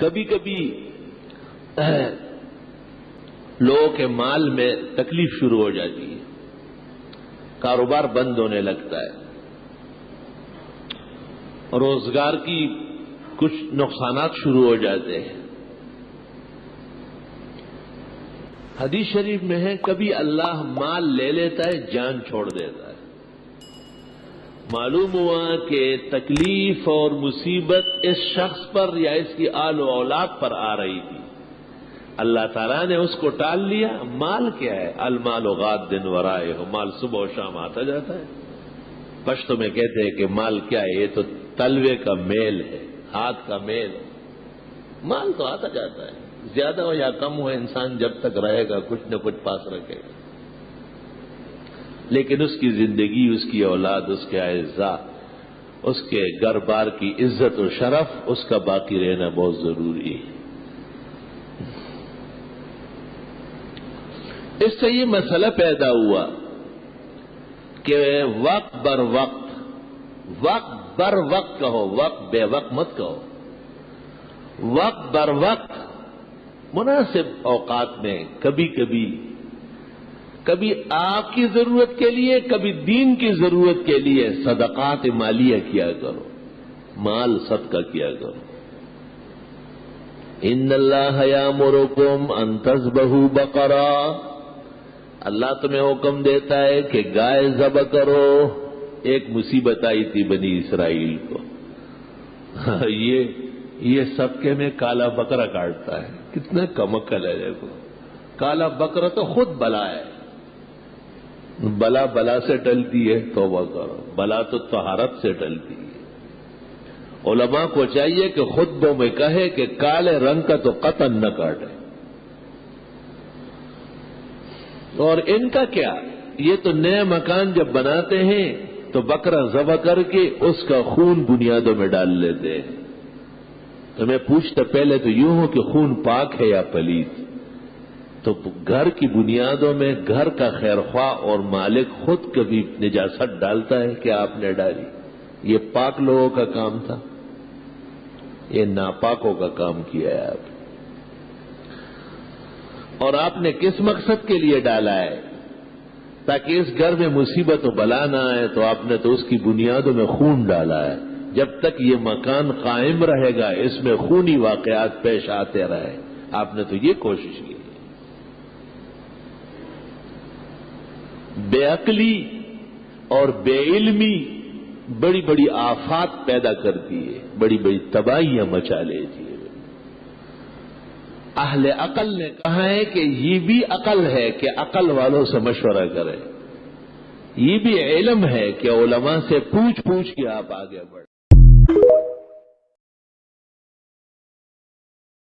کبھی کبھی لوگوں کے مال میں تکلیف شروع ہو جاتی ہے، کاروبار بند ہونے لگتا ہے، روزگار کی کچھ نقصانات شروع ہو جاتے ہیں۔ حدیث شریف میں ہے کبھی اللہ مال لے لیتا ہے، جان چھوڑ دیتا ہے۔ معلوم ہوا کہ تکلیف اور مصیبت اس شخص پر یا اس کی آل و اولاد پر آ رہی تھی، اللہ تعالیٰ نے اس کو ٹال لیا۔ مال کیا ہے؟ المال غاد دن ورائے ہو، مال صبح و شام آتا جاتا ہے۔ پشتو میں کہتے ہیں کہ مال کیا ہے؟ یہ تو تلوے کا میل ہے، ہاتھ کا میل ہے۔ مال تو آتا جاتا ہے، زیادہ ہو یا کم ہو، انسان جب تک رہے گا کچھ نہ کچھ پاس رکھے گا، لیکن اس کی زندگی، اس کی اولاد، اس کے اعزاء، اس کے گھر بار کی عزت و شرف، اس کا باقی رہنا بہت ضروری ہے۔ اس سے یہ مسئلہ پیدا ہوا کہ وقت بر وقت، وقت بر وقت کہو، وقت بے وقت مت کہو، وقت بر وقت مناسب اوقات میں کبھی آپ کی ضرورت کے لیے، کبھی دین کی ضرورت کے لیے صدقات مالیہ کیا کرو، مال صدقہ کیا کرو۔ ان اللہ یامرکم ان تذبحوا بقرہ، اللہ تمہیں حکم دیتا ہے کہ گائے ذبح کرو۔ ایک مصیبت آئی تھی بنی اسرائیل کو، یہ صدقے میں کالا بکرا کاٹتا ہے، کتنا کم عقل ہے۔ دیکھو، کالا بکرا تو خود بلا ہے، بلا سے ٹلتی ہے، توبہ کرو، بلا تو طہارت سے ٹلتی ہے۔ علماء کو چاہیے کہ خطبوں میں کہے کہ کالے رنگ کا تو قطن نہ کاٹے۔ اور ان کا کیا، یہ تو نئے مکان جب بناتے ہیں تو بکرا ذبح کر کے اس کا خون بنیادوں میں ڈال لیتے ہیں۔ تو میں پوچھتا پہلے تو یوں ہو کہ خون پاک ہے یا پلید؟ تو گھر کی بنیادوں میں گھر کا خیرخواہ اور مالک خود کبھی نجاست ڈالتا ہے کہ آپ نے ڈالی؟ یہ پاک لوگوں کا کام تھا، یہ ناپاکوں کا کام کیا ہے آپ۔ اور آپ نے کس مقصد کے لیے ڈالا ہے؟ تاکہ اس گھر میں مصیبت و بلا نہ آئے، تو آپ نے تو اس کی بنیادوں میں خون ڈالا ہے۔ جب تک یہ مکان قائم رہے گا، اس میں خونی واقعات پیش آتے رہے، آپ نے تو یہ کوشش کی۔ بے عقلی اور بے علمی بڑی بڑی آفات پیدا کرتی ہے، بڑی بڑی تباہیاں مچا لیتی ہے۔ اہل عقل نے کہا ہے کہ یہ بھی عقل ہے کہ عقل والوں سے مشورہ کریں، یہ بھی علم ہے کہ علماء سے پوچھ کے آپ آگے بڑھیں۔